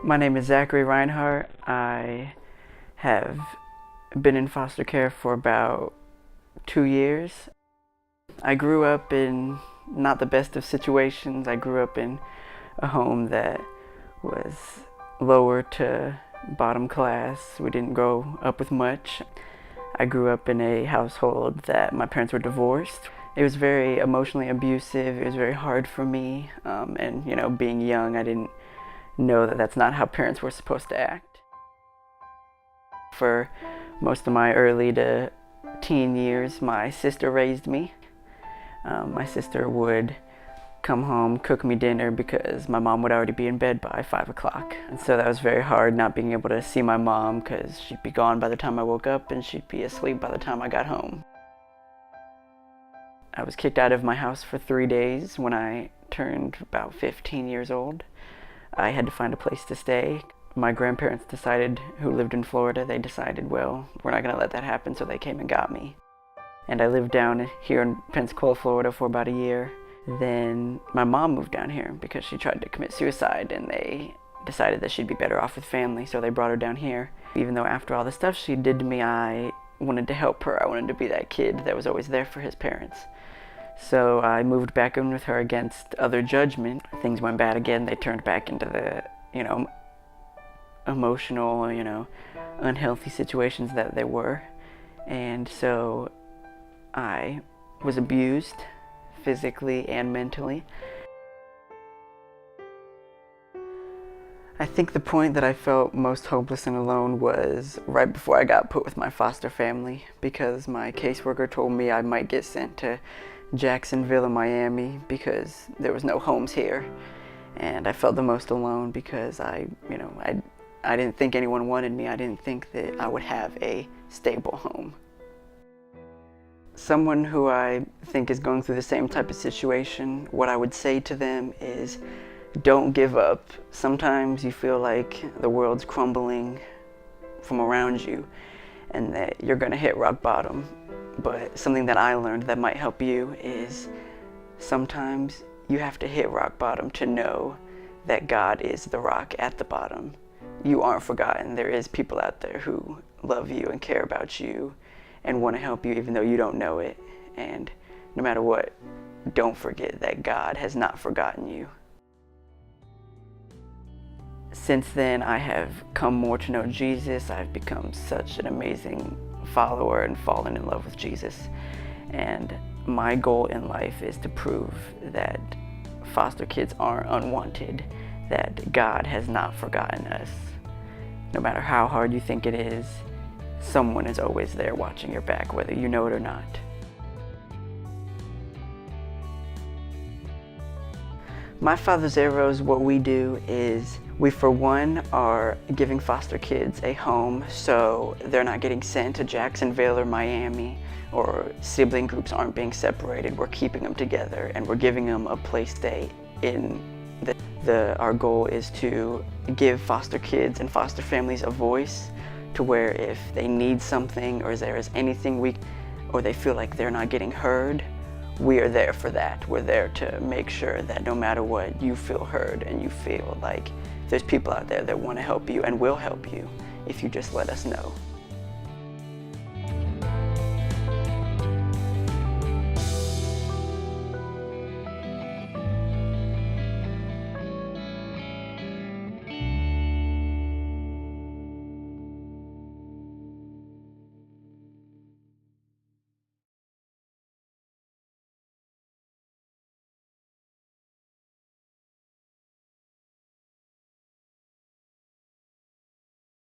My name is Zachary Reinhart. I have been in foster care for about 2 years. I grew up in not the best of situations. I grew up in a home that was lower to bottom class. We didn't grow up with much. I grew up in a household that my parents were divorced. It was very emotionally abusive. It was very hard for me. And being young, I didn't know that that's not how parents were supposed to act. For most of my early to teen years, my sister raised me. My sister would come home, cook me dinner because my mom would already be in bed by 5 o'clock. And so that was very hard, not being able to see my mom because she'd be gone by the time I woke up and she'd be asleep by the time I got home. I was kicked out of my house for 3 days when I turned about 15 years old. I had to find a place to stay. My grandparents decided, who lived in Florida, they decided, well, we're not going to let that happen, so they came and got me. And I lived down here in Pensacola, Florida for about a year. Then my mom moved down here because she tried to commit suicide, and they decided that she'd be better off with family, so they brought her down here. Even though after all the stuff she did to me, I wanted to help her. I wanted to be that kid that was always there for his parents. So I moved back in with her against other judgment. Things went bad again. They turned back into the, emotional, unhealthy situations that they were. And so I was abused physically and mentally. I think the point that I felt most hopeless and alone was right before I got put with my foster family, because my caseworker told me I might get sent to Jacksonville and Miami because there was no homes here. And I felt the most alone because I didn't think anyone wanted me. I didn't think that I would have a stable home. Someone who I think is going through the same type of situation, what I would say to them is, don't give up. Sometimes you feel like the world's crumbling from around you and that you're gonna hit rock bottom. But something that I learned that might help you is sometimes you have to hit rock bottom to know that God is the rock at the bottom. You aren't forgotten. There is people out there who love you and care about you and want to help you even though you don't know it. And no matter what, don't forget that God has not forgotten you. Since then, I have come more to know Jesus. I've become such an amazing follower and fallen in love with Jesus. And my goal in life is to prove that foster kids aren't unwanted, that God has not forgotten us. No matter how hard you think it is, someone is always there watching your back, whether you know it or not. My Father's Arrows, what we do is we, for one, are giving foster kids a home so they're not getting sent to Jacksonville or Miami, or sibling groups aren't being separated. We're keeping them together and we're giving them a place to stay in. Our goal is to give foster kids and foster families a voice to where if they need something or there is anything or they feel like they're not getting heard, we are there for that. We're there to make sure that no matter what, you feel heard and you feel like there's people out there that want to help you and will help you if you just let us know.